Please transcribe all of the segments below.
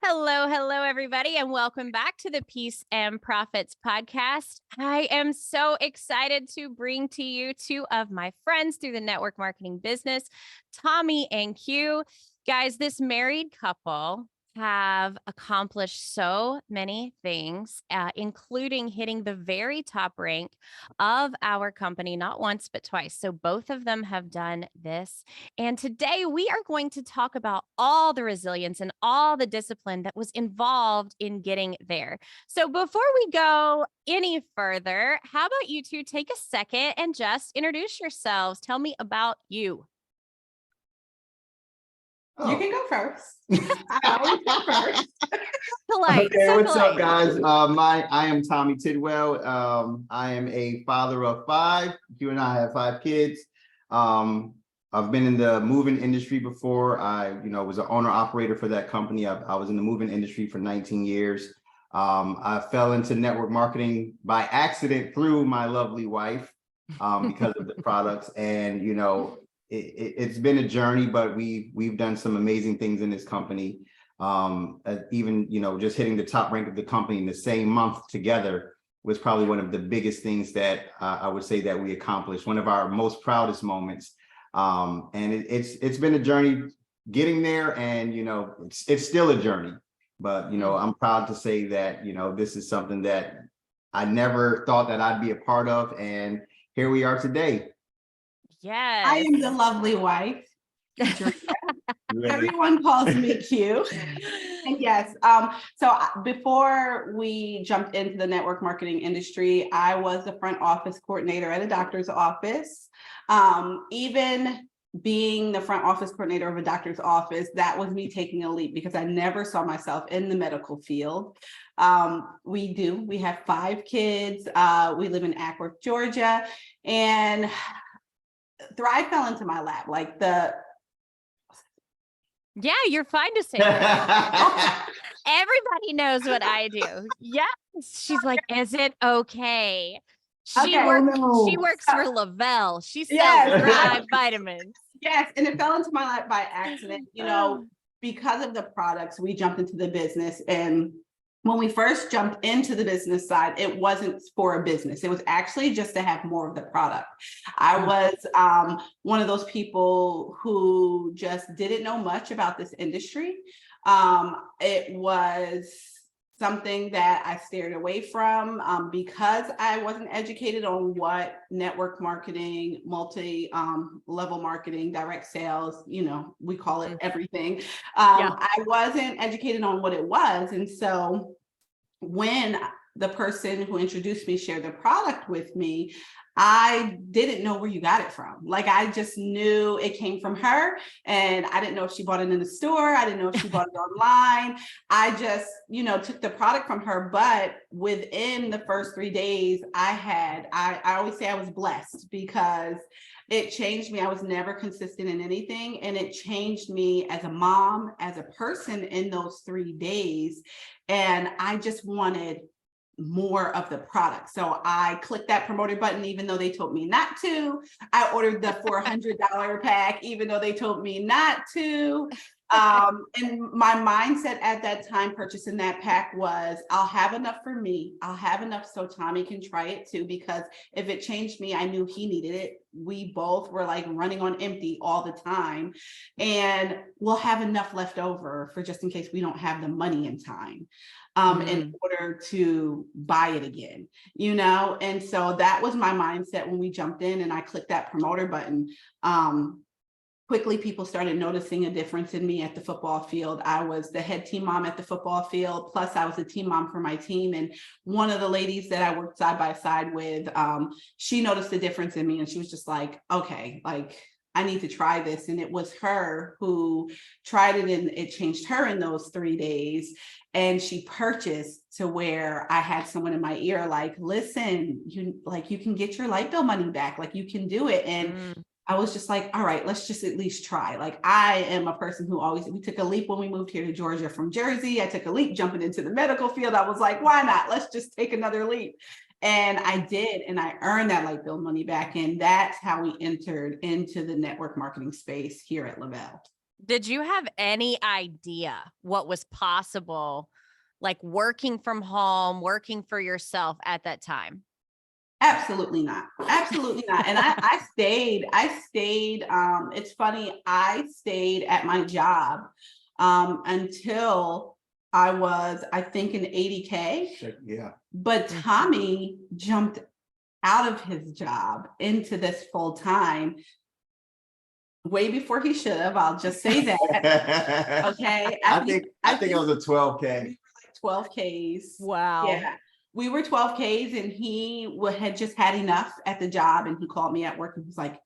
Hello, hello, everybody, and welcome back to the Peace and Profits podcast. I am so excited to bring to you two of my friends through the network marketing business, Tommy and Q. Guys, this married couple have accomplished so many things, including hitting the very top rank of our company, not once, but twice. So both of them have done this. And today we are going to talk about all the resilience and all the discipline that was involved in getting there. So before we go any further, how about you two take a second and just introduce yourselves? Tell me about you. You can go first. I always go first. Polite. Okay, So what's polite. up, guys? I am Tommy Tidwell. I am a father of five. You and I have five kids. I've been in the moving industry before. I, was an owner operator for that company. I was in the moving industry for 19 years. I fell into network marketing by accident through my lovely wife because of the products. And, it's been a journey, but we've done some amazing things in this company. Even, just hitting the top rank of the company in the same month together was probably one of the biggest things that I would say that we accomplished, one of our most proudest moments. And it's been a journey getting there, and, it's still a journey, but, I'm proud to say that, this is something that I never thought that I'd be a part of. And here we are today. Yes. I am the lovely wife. Everyone calls me Q. And yes, so before we jumped into the network marketing industry, I was the front office coordinator at a doctor's office. Even being the front office coordinator of a doctor's office, that was me taking a leap because I never saw myself in the medical field. We have five kids. We live in Ackworth, Georgia, and Thrive fell into my lap. Yeah, you're fine to say that. Everybody knows what I do. Yes. She's like, is it okay? She works for Lavelle. She sells Thrive vitamins. Yes, and it fell into my lap by accident. Because of the products, we jumped into the business. And when we first jumped into the business side, it wasn't for a business. It was actually just to have more of the product. I was one of those people who just didn't know much about this industry. It was something that I steered away from because I wasn't educated on what network marketing, multi-level marketing, direct sales, we call it everything. I wasn't educated on what it was. And so when the person who introduced me shared the product with me, I didn't know where you got it from. I just knew it came from her, and I didn't know if she bought it in the store. I didn't know if she bought it online. I just, took the product from her. But within the first 3 days, I always say I was blessed because it changed me. I was never consistent in anything, and it changed me as a mom, as a person in those 3 days. And I just wanted more of the product. So I clicked that promoter button, even though they told me not to. I ordered the $400 pack, even though they told me not to. And my mindset at that time purchasing that pack was, I'll have enough for me. I'll have enough so Tommy can try it too, because if it changed me, I knew he needed it. We both were running on empty all the time, and we'll have enough left over for just in case we don't have the money in time. In order to buy it again, and so that was my mindset when we jumped in and I clicked that promoter button. Quickly, people started noticing a difference in me at the football field. I was the head team mom at the football field, plus I was a team mom for my team. And one of the ladies that I worked side by side with, she noticed the difference in me, and she was just like, okay, I need to try this. And it was her who tried it, and it changed her in those 3 days. And she purchased to where I had someone in my ear, listen, you can get your light bill money back, you can do it. And I was just like, all right, let's just at least try. I am a person who we took a leap when we moved here to Georgia from Jersey. I took a leap jumping into the medical field. I was like, why not? Let's just take another leap. And I did, and I earned that light bill money back. And that's how we entered into the network marketing space here at Lavelle. Did you have any idea what was possible, like working from home, working for yourself at that time? Absolutely not. Absolutely not. And I stayed, it's funny, I stayed at my job until I was, I think, in 80K. Yeah. But Tommy jumped out of his job into this full time way before he should have. I'll just say that. Okay. I think it was a 12K. 12Ks. Wow. Yeah. We were 12Ks and he had just had enough at the job, and he called me at work and was like,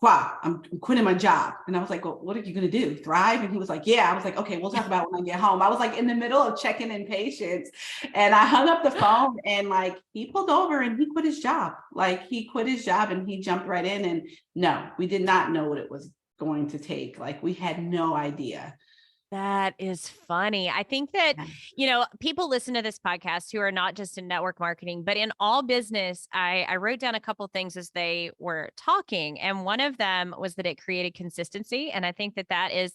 wow, I'm quitting my job. And I was like, well, what are you going to do? Thrive? And he was like, yeah. I was like, okay, we'll talk about it when I get home. I was like in the middle of checking in patients, and I hung up the phone, and like he pulled over and he quit his job. Like he quit his job and he jumped right in. And no, we did not know what it was going to take. Like we had no idea. That is funny. I think that, people listen to this podcast who are not just in network marketing, but in all business. I wrote down a couple of things as they were talking. And one of them was that it created consistency. And I think that that is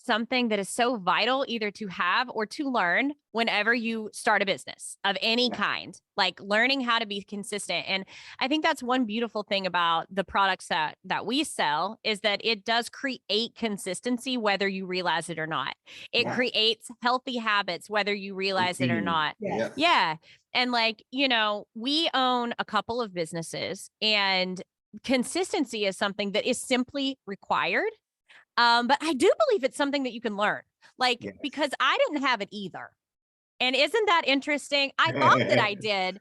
something that is so vital either to have or to learn whenever you start a business of any kind, like learning how to be consistent. And I think that's one beautiful thing about the products that we sell is that it does create consistency, whether you realize it or not. It creates healthy habits, whether you realize it or not. Yes. Yeah. And like, we own a couple of businesses, and consistency is something that is simply required. But I do believe it's something that you can learn, because I didn't have it either. And isn't that interesting? I thought that I did.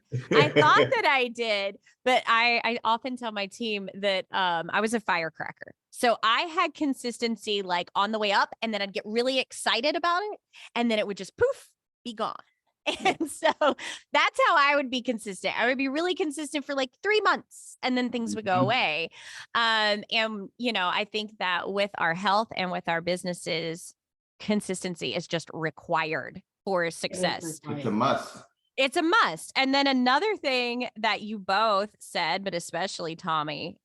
But I often tell my team that I was a firecracker. So I had consistency like on the way up, and then I'd get really excited about it, and then it would just poof, be gone. And so that's how I would be consistent. I would be really consistent for like 3 months, and then things would go away. And, I think that with our health and with our businesses, consistency is just required for success. It's a must. It's a must. And then another thing that you both said, but especially Tommy,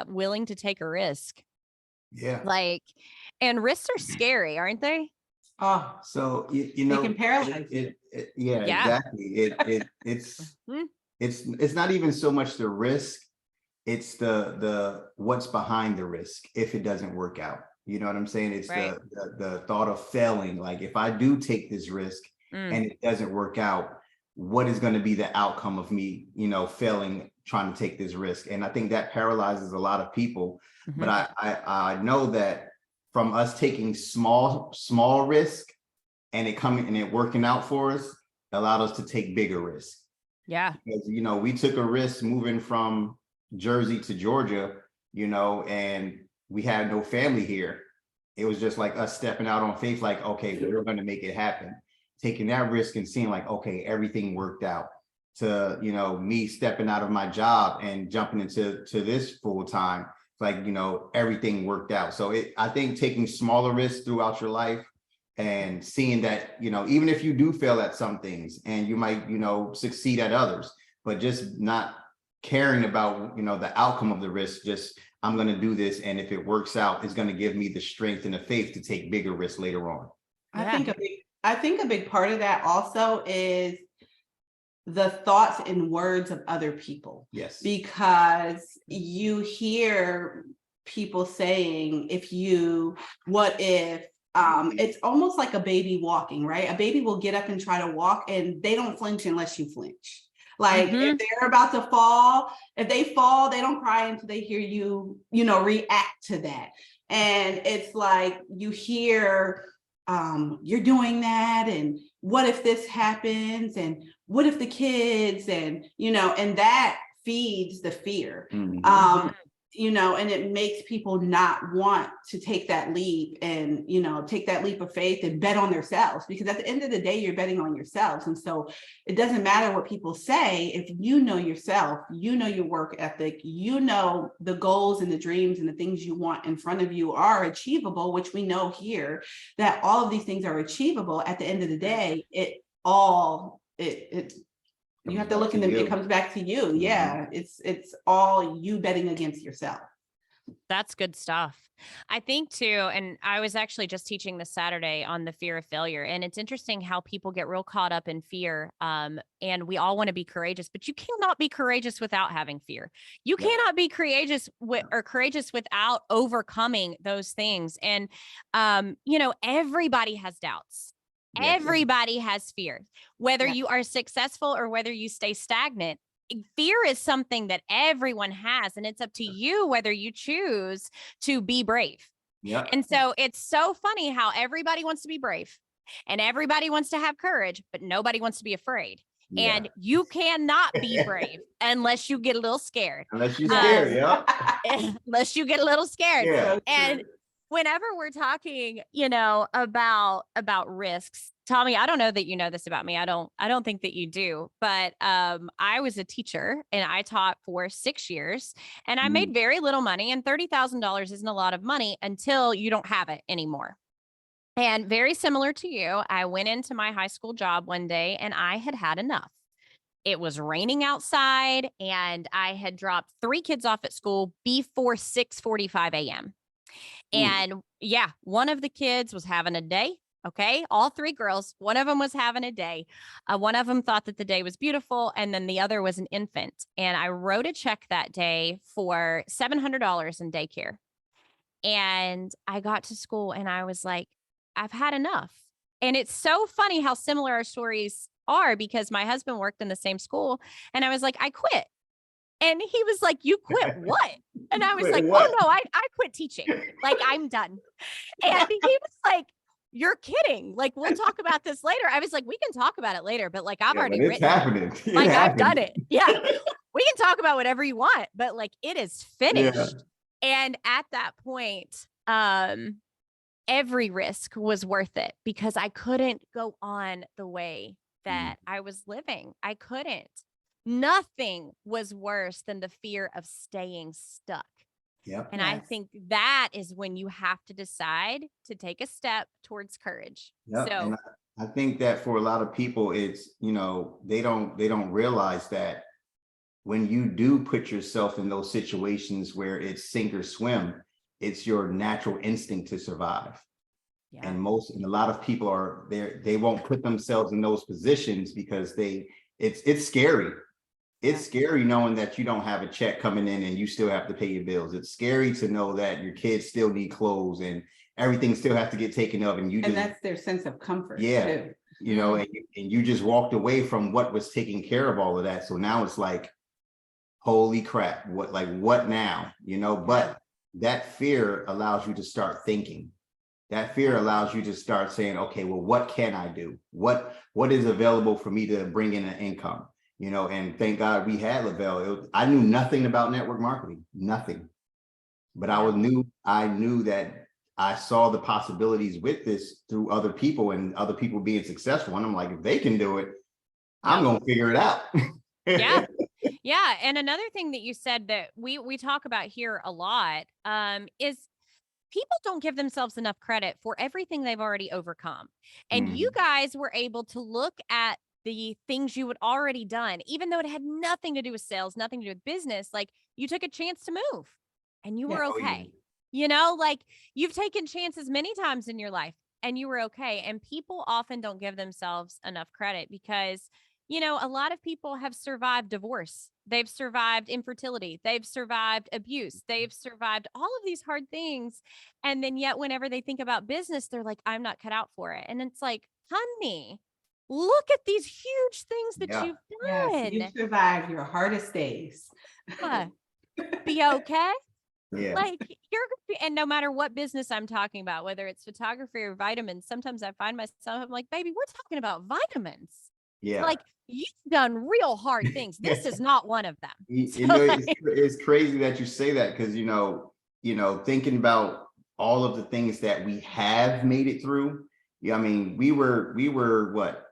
willing to take a risk. Yeah. And risks are scary, aren't they? Oh, so they can paralyze it, exactly. It's not even so much the risk, it's the what's behind the risk if it doesn't work out. You know what I'm saying? It's the thought of failing. Like if I do take this risk and it doesn't work out, what is going to be the outcome of me, failing, trying to take this risk? And I think that paralyzes a lot of people. But I know that from us taking small risk and it working out for us, allowed us to take bigger risks. Yeah. Because, we took a risk moving from Jersey to Georgia, and we had no family here. It was just like us stepping out on faith, like, okay, we're going to make it happen. Taking that risk and seeing like, okay, everything worked out. To, me stepping out of my job and jumping into this full time. Like, everything worked out. So I think taking smaller risks throughout your life and seeing that, even if you do fail at some things and you might, succeed at others, but just not caring about, the outcome of the risk, just I'm going to do this. And if it works out, it's going to give me the strength and the faith to take bigger risks later on. I think a big part of that also is the thoughts and words of other people. Yes. Because you hear people saying, what if, it's almost like a baby walking, right? A baby will get up and try to walk, and they don't flinch unless you flinch. Like if they're about to fall, if they fall, they don't cry until they hear you, react to that. And it's like, you hear, you're doing that, and what if this happens, and what if the kids, and and that feeds the fear. And it makes people not want to take that leap and take that leap of faith and bet on themselves, because at the end of the day you're betting on yourselves. And so it doesn't matter what people say if you know yourself, your work ethic, the goals and the dreams and the things you want in front of you are achievable, which we know here that all of these things are achievable. At the end of the day, you have to look in them. It comes back to you. Yeah. It's all you betting against yourself. That's good stuff. I think too, and I was actually just teaching this Saturday on the fear of failure. And it's interesting how people get real caught up in fear. And we all want to be courageous, but you cannot be courageous without having fear. You Yeah. cannot be courageous or courageous without overcoming those things. And everybody has doubts. Yes. Everybody has fear, whether Yeah. you are successful or whether you stay stagnant. Fear is something that everyone has, and it's up to you whether you choose to be brave. Yep. And so it's so funny how everybody wants to be brave and everybody wants to have courage, but nobody wants to be afraid. Yeah. And you cannot be brave unless you get a little scared. Unless you're scared, yeah. Unless you get a little scared. Yeah. And whenever we're talking, about risks, Tommy, I don't know that you know this about me. I don't think that you do, but I was a teacher and I taught for 6 years and I made very little money, and $30,000 isn't a lot of money until you don't have it anymore. And very similar to you, I went into my high school job one day and I had enough. It was raining outside and I had dropped 3 kids off at school before 6:45 a.m. And yeah, one of the kids was having a day. Okay. All 3 girls, one of them was having a day. One of them thought that the day was beautiful. And then the other was an infant. And I wrote a check that day for $700 in daycare. And I got to school and I was like, I've had enough. And it's so funny how similar our stories are, because my husband worked in the same school and I was like, I quit. And he was like, you quit what? And I was like, what? oh no, I quit teaching. Like, I'm done. And he was like, you're kidding. Like, we'll talk about this later. I was like, we can talk about it later, but like, I've already it's written happening. it. Like, I've done it. Yeah. We can talk about whatever you want, but like, it is finished. And at that point, every risk was worth it because I couldn't go on the way that I was living. I couldn't. Nothing was worse than the fear of staying stuck. Yep. And I think that is when you have to decide to take a step towards courage. Yep. So And I think that for a lot of people, it's, they don't realize that when you do put yourself in those situations where it's sink or swim, it's your natural instinct to survive. yeah. And a lot of people are there, they won't put themselves in those positions because it's scary. It's scary knowing that you don't have a check coming in and you still have to pay your bills. It's scary to know that your kids still need clothes and everything still has to get taken up, and that's their sense of comfort. Yeah. Too. And you just walked away from what was taking care of all of that. So now it's like, holy crap, what now? But that fear allows you to start thinking. That fear allows you to start saying, okay, well, what can I do? What is available for me to bring in an income? And thank God we had Lavelle. I knew nothing about network marketing, nothing. But I knew that I saw the possibilities with this through other people and other people being successful. And I'm like, if they can do it, I'm going to figure it out. Yeah. Yeah. And another thing that you said that we talk about here a lot is people don't give themselves enough credit for everything they've already overcome. And you guys were able to look at the things you had already done, even though it had nothing to do with sales, nothing to do with business. Like, you took a chance to move and you were okay. Like, you've taken chances many times in your life and you were okay. And people often don't give themselves enough credit because, a lot of people have survived divorce. They've survived infertility. They've survived abuse. They've survived all of these hard things. And then yet whenever they think about business, they're like, I'm not cut out for it. And it's like, honey, look at these huge things that you've done. Yes, you survived your hardest days. Be okay. Yeah. Like, and no matter what business I'm talking about, whether it's photography or vitamins, sometimes I find myself, I'm like, baby, we're talking about vitamins. Yeah. Like, you've done real hard things. This is not one of them. It's crazy that you say that because, thinking about all of the things that we have made it through. I mean, we were what?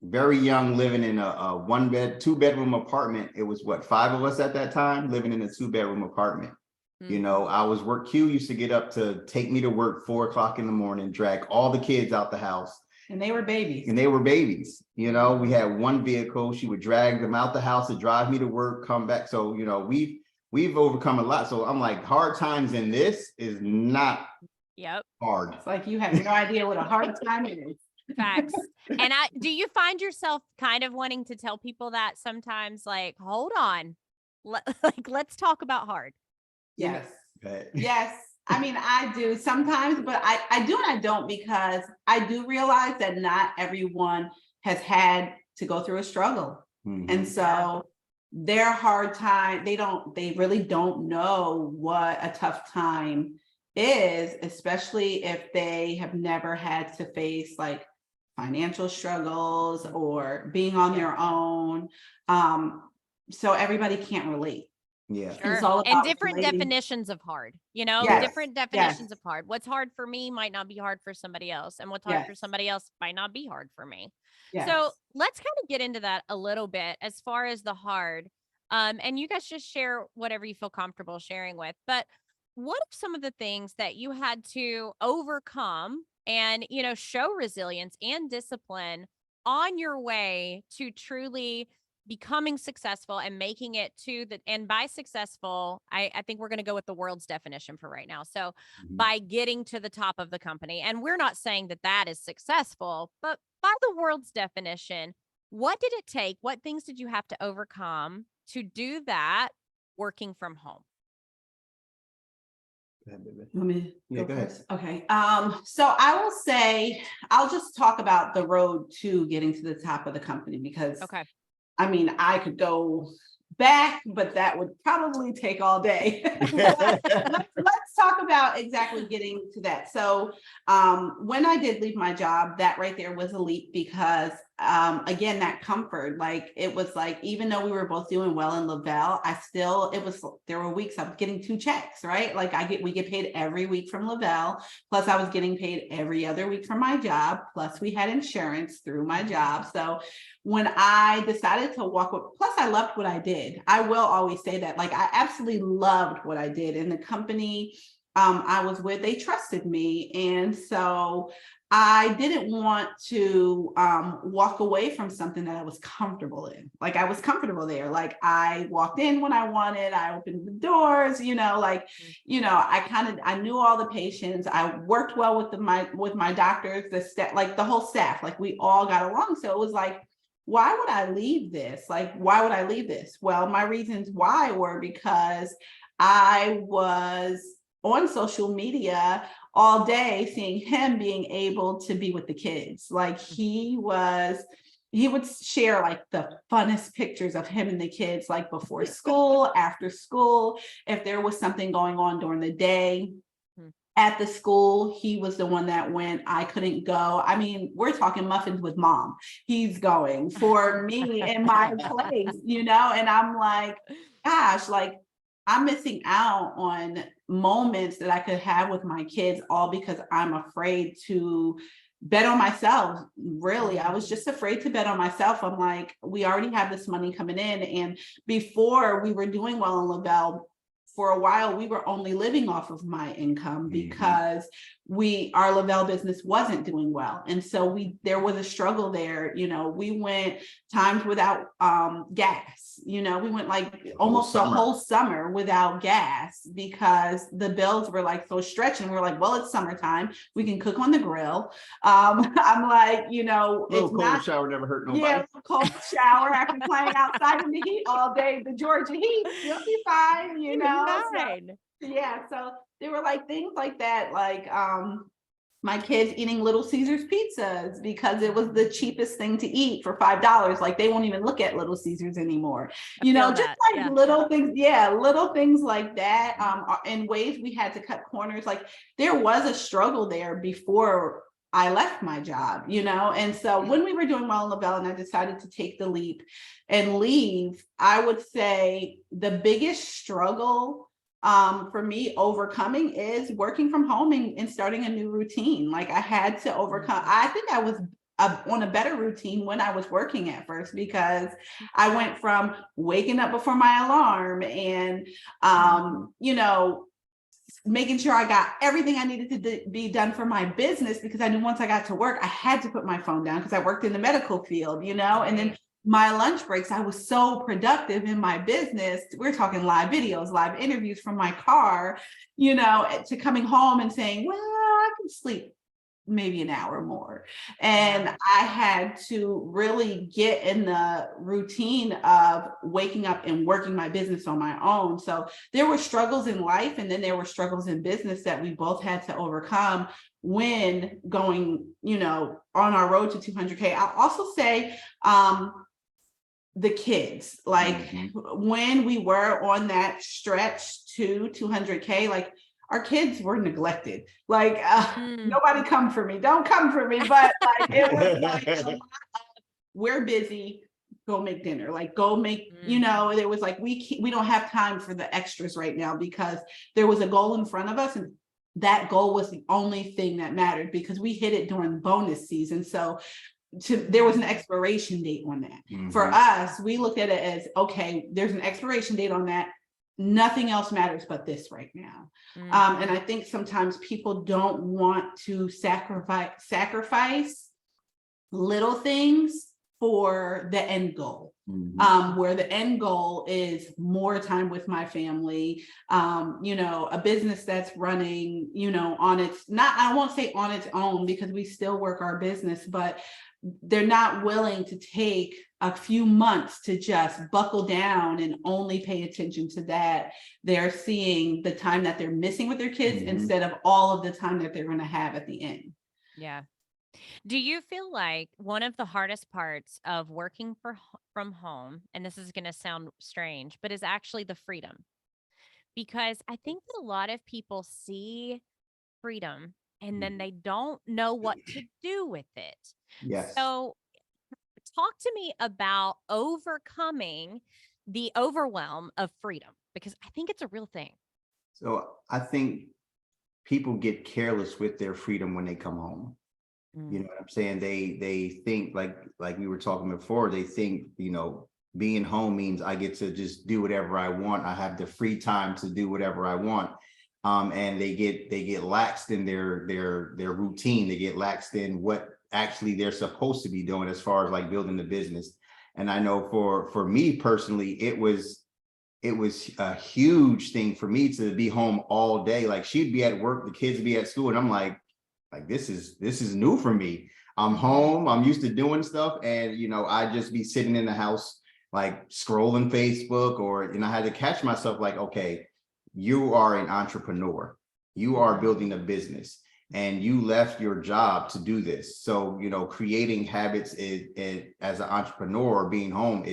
Very young, living in a 2-bedroom apartment. It was 5 of us at that time living in a 2-bedroom apartment. Q used to get up to take me to work 4 o'clock in the morning, drag all the kids out the house. And they were babies. We had one vehicle. She would drag them out the house to drive me to work, come back. So, we've we've overcome a lot. So I'm like, hard times in this is not hard. It's like you have no idea what a hard time is. Facts. And do you find yourself kind of wanting to tell people that sometimes, like, hold on, let's talk about hard? Yes. Yes. I mean, I do sometimes, but I do and I don't, because I do realize that not everyone has had to go through a struggle. And so their hard time, they really don't know what a tough time is, especially if they have never had to face like financial struggles or being on their own. So everybody can't relate. Yeah. Sure. It's all about and different relating. definitions of hard, Yes. different definitions of hard. What's hard for me might not be hard for somebody else. And what's hard for somebody else might not be hard for me. Yes. So let's kind of get into that a little bit as far as the hard. And you guys just share whatever you feel comfortable sharing with. But what are some of the things that you had to overcome and, show resilience and discipline on your way to truly becoming successful and making it and by successful, I think we're going to go with the world's definition for right now. So by getting to the top of the company, and we're not saying that is successful, but by the world's definition, what did it take? What things did you have to overcome to do that working from home? Let me go ahead. first. Okay. So I will say, I'll just talk about the road to getting to the top of the company, because I mean, I could go back, but that would probably take all day. Let's talk about exactly getting to that. So when I did leave my job, that right there was a leap, because again, that comfort, like it was like, even though we were both doing well in Lavelle, there were weeks I was getting 2 checks, right? Like we get paid every week from Lavelle, plus I was getting paid every other week from my job, plus we had insurance through my job. So when I decided to plus I loved what I did. I will always say that, like, I absolutely loved what I did, and the company I was with, they trusted me. And so I didn't want to walk away from something that I was comfortable in. Like, I was comfortable there. Like, I walked in when I wanted, I opened the doors, I knew all the patients. I worked well with my doctors, the staff, like the whole staff, like we all got along. So it was like, why would I leave this? Like, why would I leave this? Well, my reasons why were because I was on social media all day seeing him being able to be with the kids. Like he would share like the funnest pictures of him and the kids, like before school, after school, if there was something going on during the day. At the school, he was the one that went. I couldn't go. I mean, we're talking muffins with mom. He's going for me in my place, and I'm like, gosh, like I'm missing out on moments that I could have with my kids, all because I'm afraid to bet on myself. Really, I was just afraid to bet on myself. I'm like, we already have this money coming in. And before we were doing well in Lavelle, for a while, we were only living off of my income because our Lavelle business wasn't doing well. And so there was a struggle there. We went times without gas. We went like almost the whole summer without gas because the bills were like so stretched. And we were like, well, it's summertime. We can cook on the grill. I'm like, it's cold shower never hurt nobody. Yeah, cold shower after playing outside in the heat all day, the Georgia heat, you'll be fine, So there were like things like that, like my kids eating Little Caesars pizzas because it was the cheapest thing to eat for $5. Like they won't even look at Little Caesars anymore. Little things like that. In ways we had to cut corners. Like there was a struggle there before I left my job, and so when we were doing well in Lavelle and I decided to take the leap and leave, I would say the biggest struggle for me overcoming is working from home and starting a new routine. Like I had to overcome, I think I was on a better routine when I was working at first, because I went from waking up before my alarm and, making sure I got everything I needed to be done for my business, because I knew once I got to work, I had to put my phone down because I worked in the medical field, and then my lunch breaks, I was so productive in my business. We're talking live videos, live interviews from my car, to coming home and saying, well, I can sleep maybe an hour more. And I had to really get in the routine of waking up and working my business on my own. So there were struggles in life, and then there were struggles in business that we both had to overcome when going, on our road to 200K. I'll also say, the kids, like when we were on that stretch to 200K, like our kids were neglected. Like nobody come for me, don't come for me. But like it was like we're busy, go make dinner, like go make, it was like we don't have time for the extras right now, because there was a goal in front of us, and that goal was the only thing that mattered, because we hit it during bonus season. So there was an expiration date on that. For us, we looked at it as, okay, there's an expiration date on that. Nothing else matters but this right now. And I think sometimes people don't want to sacrifice little things for the end goal. Where the end goal is more time with my family, a business that's running, on its, I won't say on its own, because we still work our business, but they're not willing to take a few months to just buckle down and only pay attention to that. They're seeing the time that they're missing with their kids instead of all of the time that they're going to have at the end. Yeah. Do you feel like one of the hardest parts of working from home, and this is going to sound strange, but is actually the freedom? Because I think that a lot of people see freedom and then they don't know what to do with it. Yes. So talk to me about overcoming the overwhelm of freedom, because I think it's a real thing. So I think people get careless with their freedom when they come home. You know what I'm saying? They think, like we were talking before, they think, being home means I get to just do whatever I want. I have the free time to do whatever I want. And they get laxed in their routine. They get laxed in what actually they're supposed to be doing as far as like building the business. And I know for me personally, it was a huge thing for me to be home all day. Like she'd be at work, the kids would be at school, and I'm like this is new for me. I'm home, I'm used to doing stuff, and I just be sitting in the house like scrolling Facebook, or I had to catch myself like, okay, you are an entrepreneur, you are building a business, and you left your job to do this. So creating habits as an entrepreneur, being home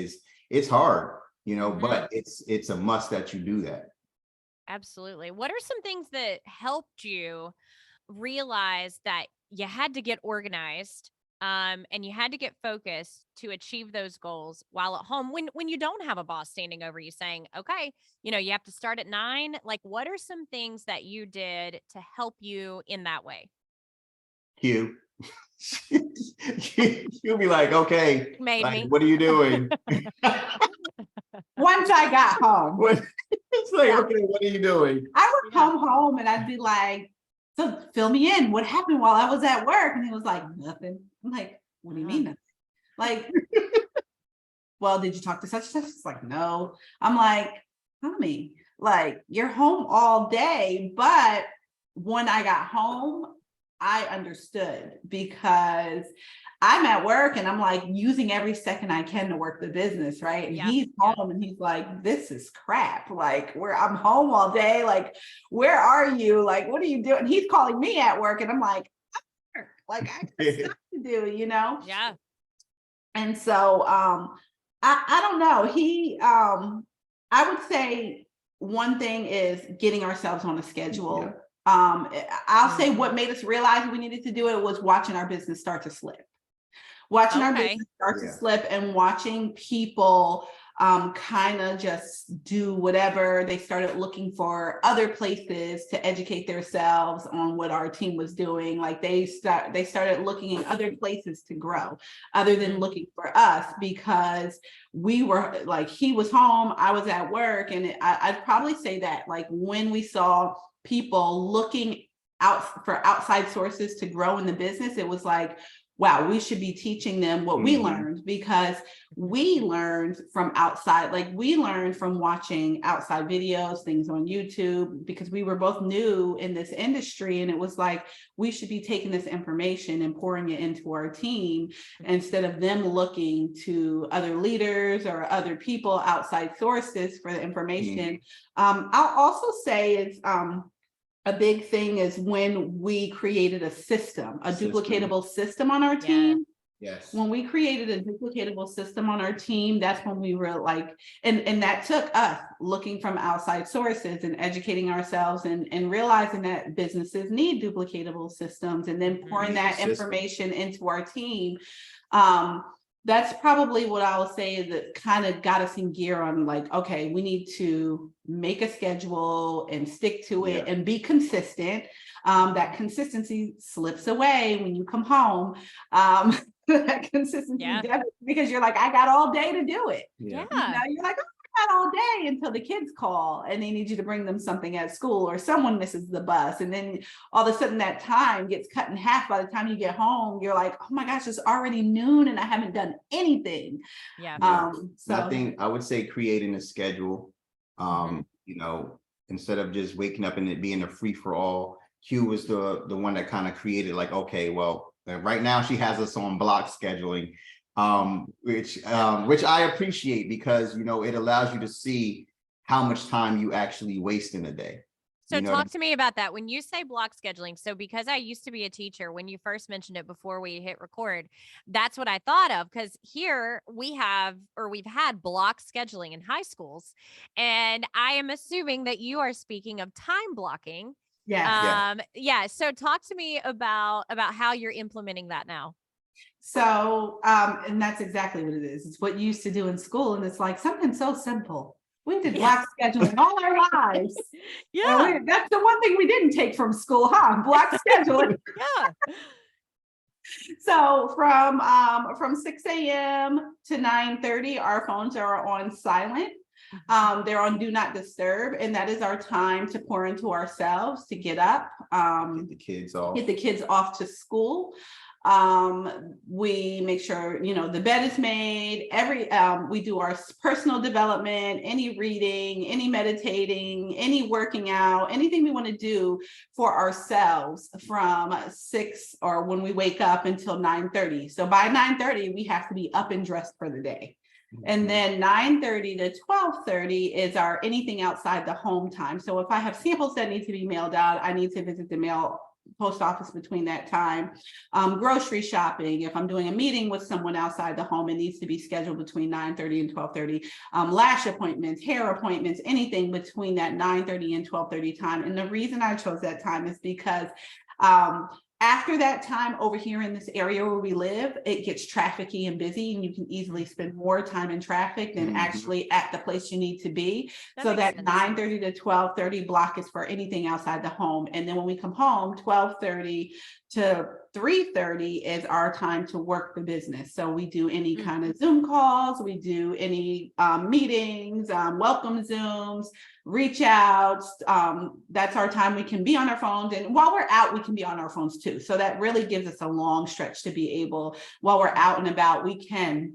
it's hard, but it's a must that you do that. Absolutely. What are some things that helped you realize that you had to get organized and you had to get focused to achieve those goals while at home, when you don't have a boss standing over you saying, okay, you have to start at 9? Like, what are some things that you did to help you in that way? Hugh. You'll be like, okay, Me. What are you doing? Once I got home, it's like, okay, what are you doing? I would come home and I'd be like, so fill me in. What happened while I was at work? And he was like, nothing. I'm like, what do you mean nothing? Like, well, did you talk to such and such? It's like, no. I'm like, honey, like you're home all day. But when I got home, I understood, because I'm at work and I'm like using every second I can to work the business, right? And he's home and he's like, this is crap. Like, I'm home all day. Like, where are you? Like, what are you doing? He's calling me at work and I'm like, I'm at work. Like, I got stuff to do, Yeah. And so I don't know. I would say one thing is getting ourselves on a schedule. Yeah. I'll say what made us realize we needed to do it was watching our business start to slip. Our business start to slip, and watching people kind of just do whatever. They started looking for other places to educate themselves on what our team was doing. Like they started looking in other places to grow other than looking for us, because we were like, he was home, I was at work. And I'd probably say that like when we saw people looking out for outside sources to grow in the business, it was like wow, we should be teaching them what we learned, because we learned from outside, like we learned from watching outside videos, things on YouTube, because we were both new in this industry. And it was like, we should be taking this information and pouring it into our team instead of them looking to other leaders or other people, outside sources for the information. I'll also say is, a big thing is when we created a system, a duplicatable system on our team. Yes. When we created a duplicatable system on our team, that's when we were like, and that took us looking from outside sources and educating ourselves and realizing that businesses need duplicatable systems, and then pouring that information into our team. That's probably what I will say is that kind of got us in gear on like, okay, we need to make a schedule and stick to it and be consistent. That consistency slips away when you come home. That consistency, because you're like, I got all day to do it. Yeah. You're like, oh, I got all day until the kids call and they need you to bring them something at school, or someone misses the bus. And then all of a sudden that time gets cut in half. By the time you get home, you're like, oh my gosh, it's already noon and I haven't done anything. So I think I would say creating a schedule, you know, instead of just waking up and it being a free for all. Q was the one that kind of created like, okay, well, right now she has us on block scheduling, which I appreciate, because, you know, it allows you to see how much time you actually waste in a day. So talk to me about that. When you say block scheduling, so because I used to be a teacher, when you first mentioned it before we hit record, that's what I thought of. Because here we've had block scheduling in high schools. And I am assuming that you are speaking of time blocking. So talk to me about how you're implementing that now. So, and that's exactly what it is. It's what you used to do in school. And it's like something so simple. We did block scheduling all our lives. That's the one thing we didn't take from school, huh? Block scheduling. So from 6 a.m. to 9:30, our phones are on silent. They're on do not disturb, and that is our time to pour into ourselves, to get up, get the kids off to school. We make sure, you know, the bed is made. We do our personal development, any reading, any meditating, any working out, anything we want to do for ourselves from 6 or when we wake up until 9:30. So by 9:30, we have to be up and dressed for the day. And then 9:30 to 12:30 is our anything outside the home time. So if I have samples that need to be mailed out, I need to visit the post office between that time. Grocery shopping, if I'm doing a meeting with someone outside the home, it needs to be scheduled between 9:30 and 12:30. Lash appointments, hair appointments, anything between that 9:30 and 12:30 time. And the reason I chose that time is because after that time over here in this area where we live, it gets trafficky and busy, and you can easily spend more time in traffic than actually at the place you need to be. So that 9:30 to 12:30 block is for anything outside the home. And then when we come home, 12:30 to 3:30 is our time to work the business. So we do any kind of Zoom calls, we do any meetings, welcome Zooms, reach outs. That's our time we can be on our phones. And while we're out, we can be on our phones too. So that really gives us a long stretch to be able, while we're out and about, we can.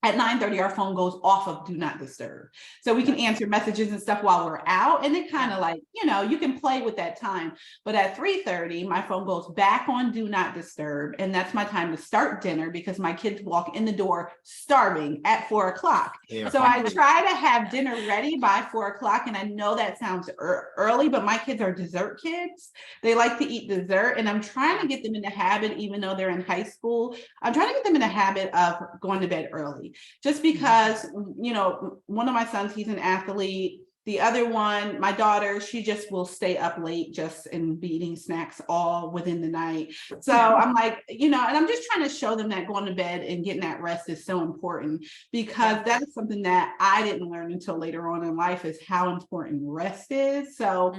At 9:30, our phone goes off of do not disturb. So we can answer messages and stuff while we're out. And it kind of like, you know, you can play with that time. But at 3:30, my phone goes back on do not disturb. And that's my time to start dinner, because my kids walk in the door starving at 4 o'clock. So I try to have dinner ready by 4 o'clock. And I know that sounds early, but my kids are dessert kids. They like to eat dessert. And I'm trying to get them in the habit, even though they're in high school, I'm trying to get them in the habit of going to bed early. Just because, you know, one of my sons, he's an athlete. The other one, my daughter, she just will stay up late just and be eating snacks all within the night. So I'm like, you know, and I'm just trying to show them that going to bed and getting that rest is so important, because that is something that I didn't learn until later on in life, is how important rest is. So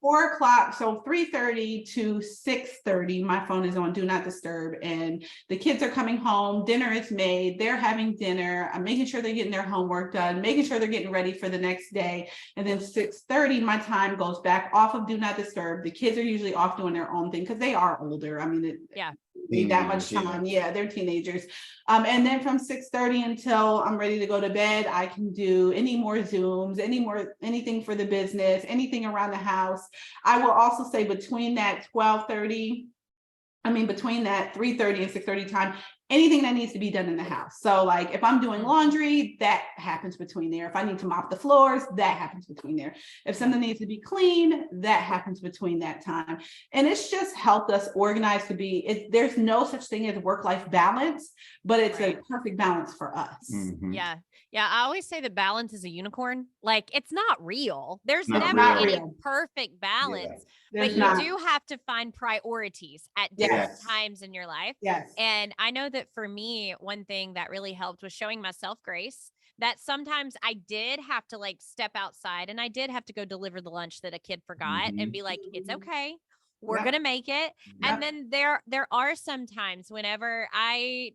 4 o'clock, so 3:30 to 6:30, my phone is on do not disturb, and the kids are coming home, dinner is made, they're having dinner, I'm making sure they're getting their homework done, making sure they're getting ready for the next day. And then 6:30, my time goes back off of do not disturb. The kids are usually off doing their own thing because they are older. I mean, need that much Teenagers, time. Yeah, they're teenagers. And then from 6:30 until I'm ready to go to bed, I can do any more Zooms, anything for the business, anything around the house. I will also say between that 3:30 and 6:30 time, anything that needs to be done in the house. So like if I'm doing laundry, that happens between there. If I need to mop the floors, that happens between there. If something needs to be clean, that happens between that time. And it's just helped us organize to be, there's no such thing as work-life balance, but it's a perfect balance for us. Mhm. Yeah. Yeah. I always say that balance is a unicorn. Like it's not real. There's Not never real. any perfect balance, but There's you not. do have to find priorities at Yes. different times in your life. Yes. And I know that for me, one thing that really helped was showing myself grace, that sometimes I did have to like step outside and I did have to go deliver the lunch that a kid forgot and be like, it's okay. We're Yep. going to make it. Yep. And then there are some times whenever my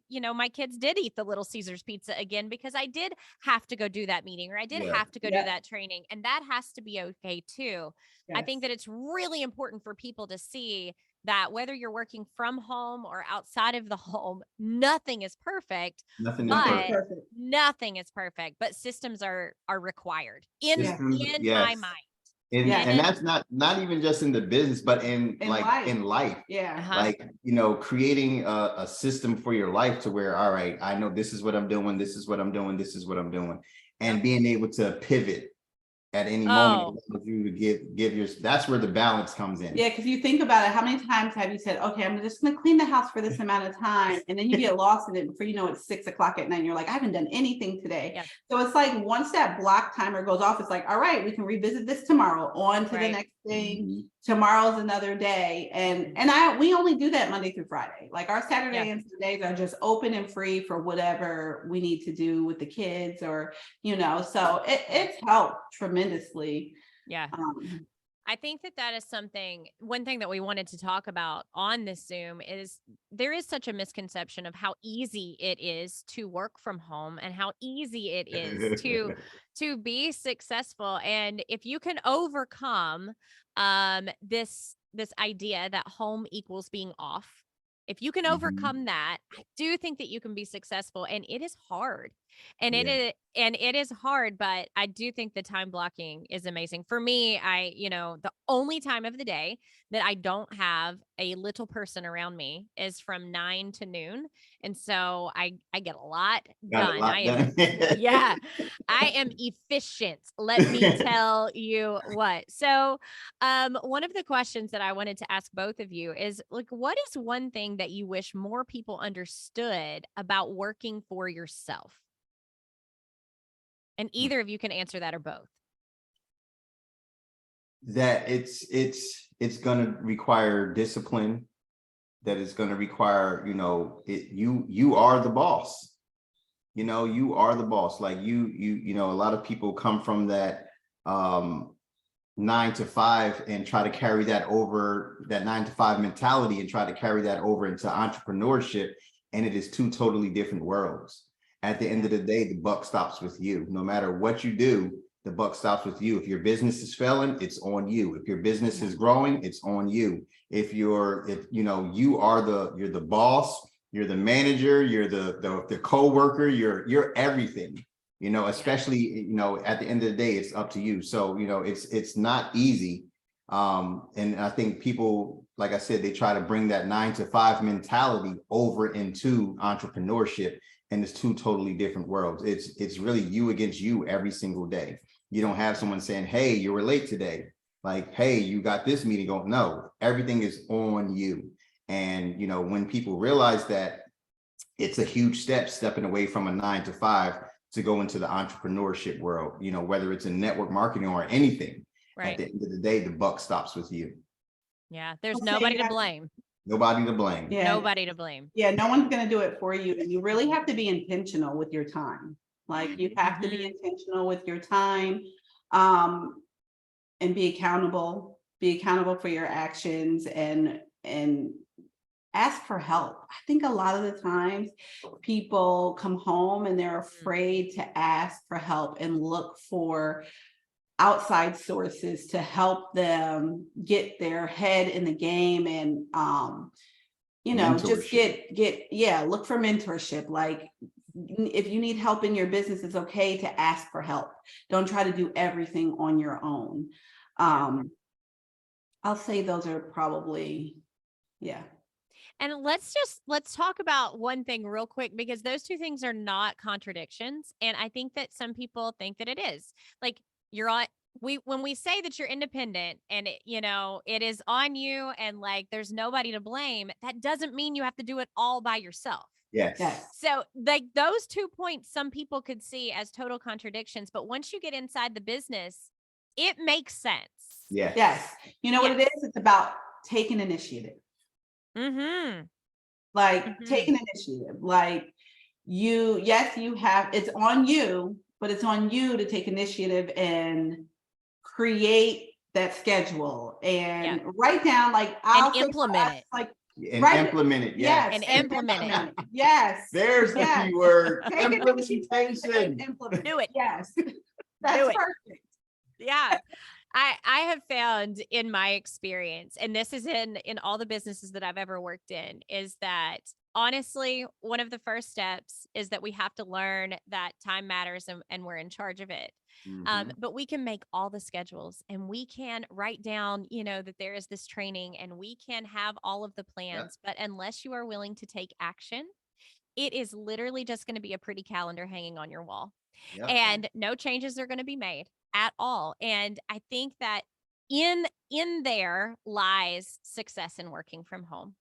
kids did eat the Little Caesars pizza again, because I did have to go do that meeting or I did have to go do that training. And that has to be okay too. I think that it's really important for people to see that whether you're working from home or outside of the home, nothing is perfect. Nothing is But perfect. nothing is perfect, but systems are required in my mind. And that's not even just in the business, but in life. Yeah. Like, creating a system for your life to where, all right, I know this is what I'm doing, this is what I'm doing, this is what I'm doing. And being able to pivot at any moment you to give your, that's where the balance comes in. Yeah, because you think about it, how many times have you said, okay, I'm just gonna clean the house for this amount of time, and then you get lost in it before you know it's 6 o'clock at night and you're like, I haven't done anything today. Yeah. So it's like once that block timer goes off, it's like, all right, we can revisit this tomorrow, on to the next thing. Tomorrow's another day. And we only do that Monday through Friday. Like our Saturday and Sundays are just open and free for whatever we need to do with the kids, or so it's helped tremendously. Yeah. I think that is one thing that we wanted to talk about on this Zoom is there is such a misconception of how easy it is to work from home and how easy it is to be successful. And if you can overcome this idea that home equals being off, if you can overcome that, I do think that you can be successful. And it is hard. And it is hard, but I do think the time blocking is amazing. For me, the only time of the day that I don't have a little person around me is from 9 to noon. And so I get a lot done. I am efficient. Let me tell you what. So one of the questions that I wanted to ask both of you is like, what is one thing that you wish more people understood about working for yourself? And either of you can answer that or both. That it's going to require discipline. That it's going to require, you are the boss. You are the boss. Like a lot of people come from that 9 to 5 and try to carry that over, that 9 to 5 mentality, and try to carry that over into entrepreneurship. And it is two totally different worlds. At the end of the day, the buck stops with you. No matter what you do, the buck stops with you. If your business is failing, it's on you. If your business is growing, it's on you. You're the boss, you're the manager, you're the co-worker, you're everything, especially, at the end of the day, it's up to you. So, it's not easy. And I think people, like I said, they try to bring that 9 to 5 mentality over into entrepreneurship. And it's two totally different worlds. It's really you against you every single day. You don't have someone saying, hey, you were late today. Like, hey, you got this meeting going. No, everything is on you. And, when people realize that, it's a huge stepping away from a 9 to 5 to go into the entrepreneurship world, whether it's in network marketing or anything. Right. At the end of the day, the buck stops with you. Yeah. There's nobody to blame. Nobody to blame. Yeah. Nobody to blame. Yeah, no one's going to do it for you. And you really have to be intentional with your time. Like you have to be intentional with your time, and be accountable for your actions, and ask for help. I think a lot of the times people come home and they're afraid to ask for help and look for outside sources to help them get their head in the game and you know, just Mentorship. look for mentorship. Like if you need help in your business, it's okay to ask for help. Don't try to do everything on your own. I'll say those are probably, yeah. And let's talk about one thing real quick, because those two things are not contradictions. And I think that some people think that it is. Like you're on, when we say that you're independent and it, you know, it is on you and like there's nobody to blame, that doesn't mean you have to do it all by yourself. Yes. So like those 2 points, some people could see as total contradictions, but once you get inside the business, it makes sense. Yes. You know what it is? It's about taking initiative. Like taking initiative. Like you have, it's on you, but it's on you to take initiative and create that schedule and write down, like I'll implement it. Like and implement it. Yes. And implement it. Yes. There's the key word. Implementation. Implement. Do it. Yes. That's perfect. Yeah. I have found in my experience, and this is in all the businesses that I've ever worked in, is that honestly, one of the first steps is that we have to learn that time matters and we're in charge of it. But we can make all the schedules and we can write down, you know, that there is this training and we can have all of the plans, but unless you are willing to take action, it is literally just going to be a pretty calendar hanging on your wall. And no changes are going to be made at all. And I think that in there lies success in working from home,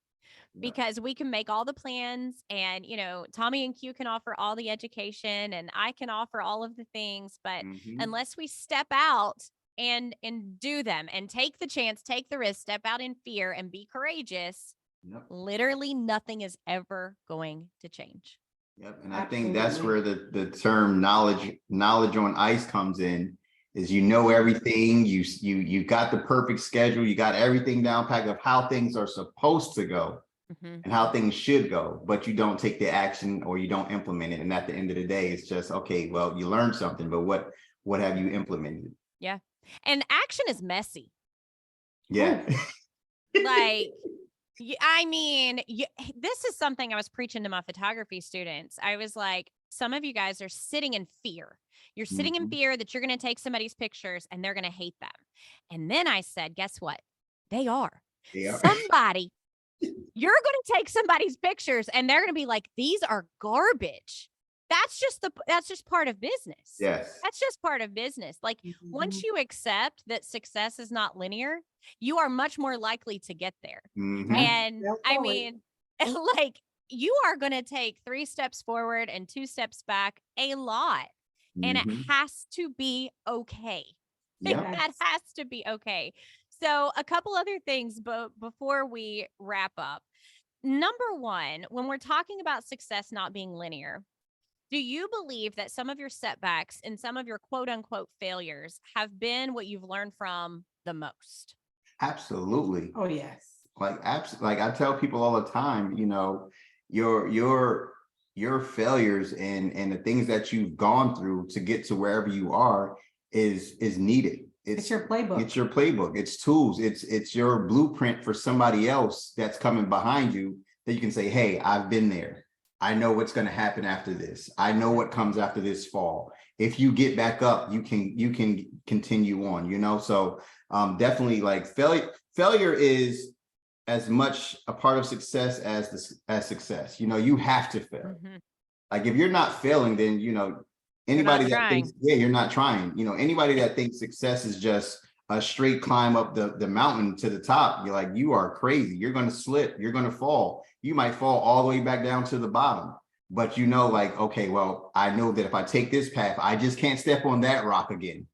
because we can make all the plans and, you know, Tommy and Q can offer all the education and I can offer all of the things, but unless we step out and do them and take the chance, take the risk, step out in fear and be courageous, literally nothing is ever going to change. And I think that's where the term knowledge on ice comes in, is you know everything, you got the perfect schedule, you got everything down packed of how things are supposed to go and how things should go, but you don't take the action or you don't implement it. And at the end of the day, it's just, okay, well, you learned something, but what have you implemented? Yeah. And action is messy. Yeah. Like, I mean, this is something I was preaching to my photography students. I was like, some of you guys are sitting in fear. You're sitting in fear that you're going to take somebody's pictures and they're going to hate them. And then I said, guess what? They are. Somebody, you're going to take somebody's pictures and they're going to be like, these are garbage. That's just part of business. Yes. That's just part of business. Like once you accept that success is not linear, you are much more likely to get there. And I mean, like you are going to take 3 steps forward and 2 steps back a lot. And it has to be okay. That has to be okay. So a couple other things before we wrap up. Number one, when we're talking about success not being linear, do you believe that some of your setbacks and some of your quote unquote failures have been what you've learned from the most? Absolutely. Oh, yes. Like I tell people all the time, you know, your failures and the things that you've gone through to get to wherever you are is needed. It's your playbook. It's your playbook. It's tools. It's your blueprint for somebody else that's coming behind you that you can say, hey, I've been there. I know what's going to happen after this. I know what comes after this fall. If you get back up, you can continue on, you know? So definitely like failure is as much a part of success as success. You know, you have to fail. Like if you're not failing, then, you know, anybody that thinks, you're not trying, you know, anybody that thinks success is just a straight climb up the mountain to the top, you're like, you are crazy. You're going to slip. You're going to fall. You might fall all the way back down to the bottom. But, you know, like, okay, well, I know that if I take this path, I just can't step on that rock again.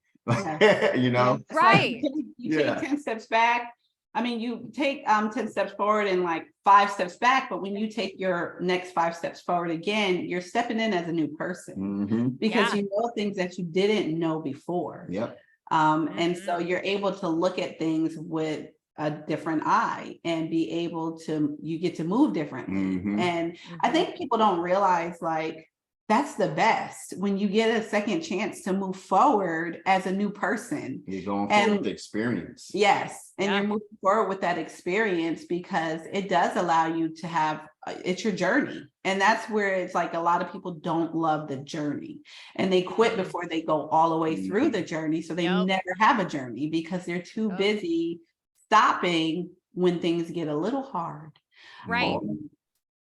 You know? Right. You take 10 steps back. I mean, you take 10 steps forward and like 5 steps back, but when you take your next 5 steps forward again, you're stepping in as a new person because you know things that you didn't know before. And so you're able to look at things with a different eye and be able to, you get to move differently. And I think people don't realize, like, that's the best when you get a second chance to move forward as a new person. You're going forward with the experience. Yes. And Yeah. you're moving forward with that experience because it does allow you to have, it's your journey. And that's where it's like a lot of people don't love the journey and they quit before they go all the way through the journey. So they never have a journey because they're too busy stopping when things get a little hard. Right.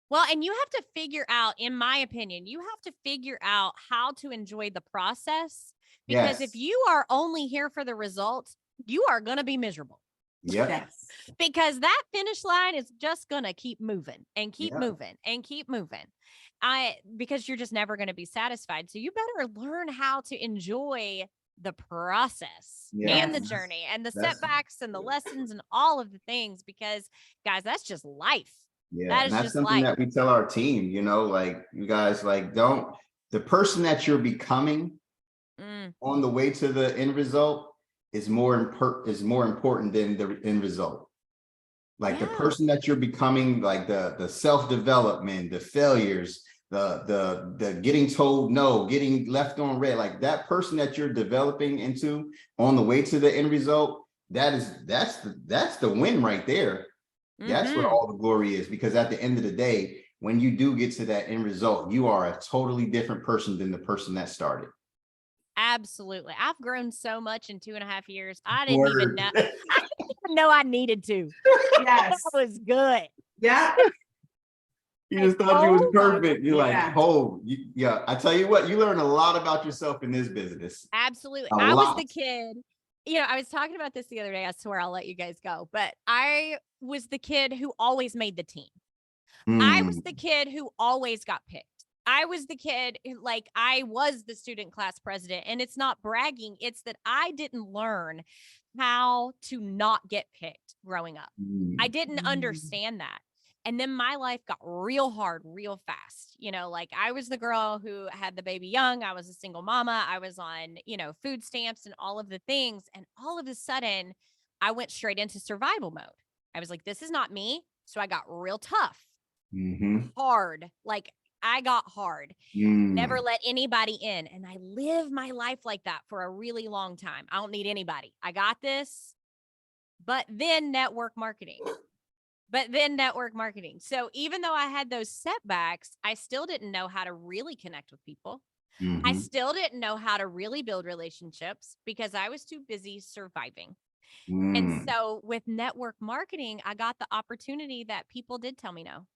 Well, and you have to figure out, in my opinion, you have to figure out how to enjoy the process, because if you are only here for the results, you are going to be miserable. Yes. Because that finish line is just going to keep moving and keep moving and keep moving. Because you're just never going to be satisfied. So you better learn how to enjoy the process and the journey and the setbacks and the lessons and all of the things, because guys, that's just life. Yeah, that and is that's just something life. that we tell our team, you know, like you guys, like the person that you're becoming on the way to the end result is more important than the end result. Like the person that you're becoming, like the self-development, the failures, the getting told no, getting left on red, like that person that you're developing into on the way to the end result, that's the win right there. That's where all the glory is, because at the end of the day, when you do get to that end result, you are a totally different person than the person that started. Absolutely. I've grown so much in 2.5 years. I didn't even know. I didn't even know I needed to. Yes. That was good. Yeah. You just thought you was perfect. You're like, I tell you what, you learn a lot about yourself in this business. Absolutely. I was the kid. I was talking about this the other day. I swear I'll let you guys go. But I was the kid who always made the team. I was the kid who always got picked. I was the kid who, like, I was the student class president. And it's not bragging. It's that I didn't learn how to not get picked growing up. I didn't understand that. And then my life got real hard, real fast. Like I was the girl who had the baby young. I was a single mama. I was on, food stamps and all of the things. And all of a sudden, I went straight into survival mode. I was like, this is not me. So I got real tough, hard. Like I got hard, never let anybody in. And I live my life like that for a really long time. I don't need anybody. I got this. But then network marketing. So even though I had those setbacks, I still didn't know how to really connect with people. I still didn't know how to really build relationships because I was too busy surviving. And so with network marketing, I got the opportunity that people did tell me no,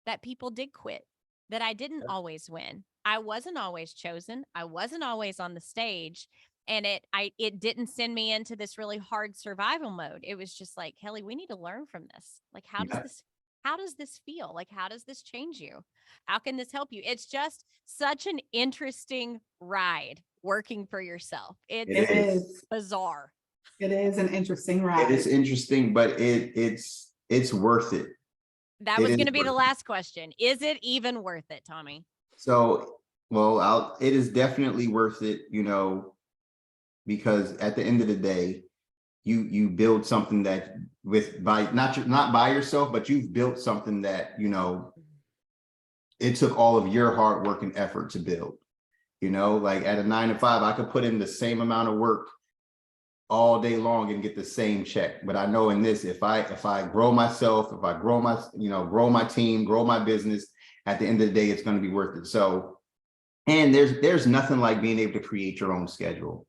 that people did quit, that I didn't always win. I wasn't always chosen. I wasn't always on the stage. And it didn't send me into this really hard survival mode. It was just like, Kelly, we need to learn from this. Like, how does this feel? Like, how does this change you? How can this help you? It's just such an interesting ride working for yourself. It is bizarre. It is an interesting ride. It is interesting, but it's worth it. That was going to be the last question. Is it even worth it, Tommy? So, well, it is definitely worth it, because at the end of the day, you build something that not by yourself, but you've built something that, it took all of your hard work and effort to build. Like at a 9 to 5, I could put in the same amount of work all day long and get the same check. But I know in this, if I grow myself, if I grow my team, grow my business, at the end of the day, it's going to be worth it. So, and there's nothing like being able to create your own schedule.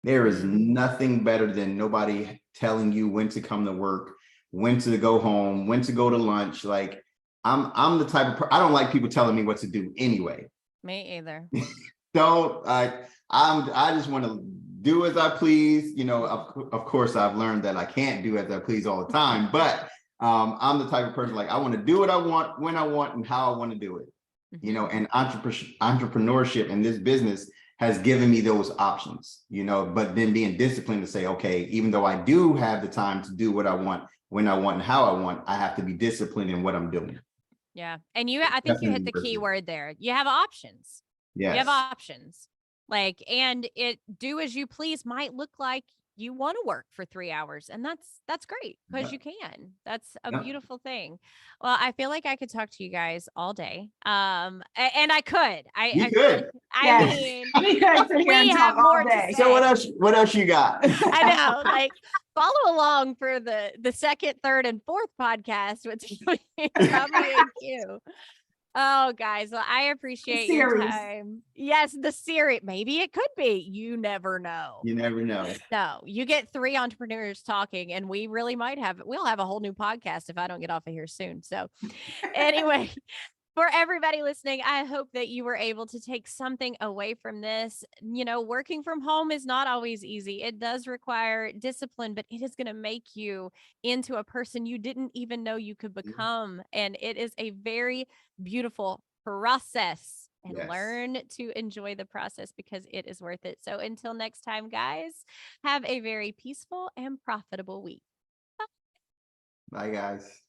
There is nothing better than nobody telling you when to come to work, when to go home, when to go to lunch. Like I'm the type of I don't like people telling me what to do anyway. Me either. I just want to do as I please. Of course, I've learned that I can't do as I please all the time, but I'm the type of person like I want to do what I want, when I want, and how I want to do it. And entrepreneurship in this business has given me those options, but then being disciplined to say, okay, even though I do have the time to do what I want, when I want, and how I want, I have to be disciplined in what I'm doing. Yeah. And I think you hit the key word there. You have options. Yes. You have options. And it do as you please might look like, you want to work for 3 hours, and that's great because Yeah. you can. That's a Yeah. beautiful thing. Well, I feel like I could talk to you guys all day. And I could. You I feel like, could. I Yes. mean, We could sit here we and have talk all more to day. So what say. else? What else you got? I know, like follow along for the second, third, and fourth podcast with Tommy and Q. Oh, guys, well, I appreciate your Series. time. Yes, the series. Maybe it could be. You never know. You never know. No, you get 3 entrepreneurs talking, and we'll have a whole new podcast if I don't get off of here soon. So anyway, for everybody listening, I hope that you were able to take something away from this. Working from home is not always easy. It does require discipline, but it is going to make you into a person you didn't even know you could become. And it is a very beautiful process. And Yes. learn to enjoy the process because it is worth it. So until next time, guys, have a very peaceful and profitable week. Bye, guys.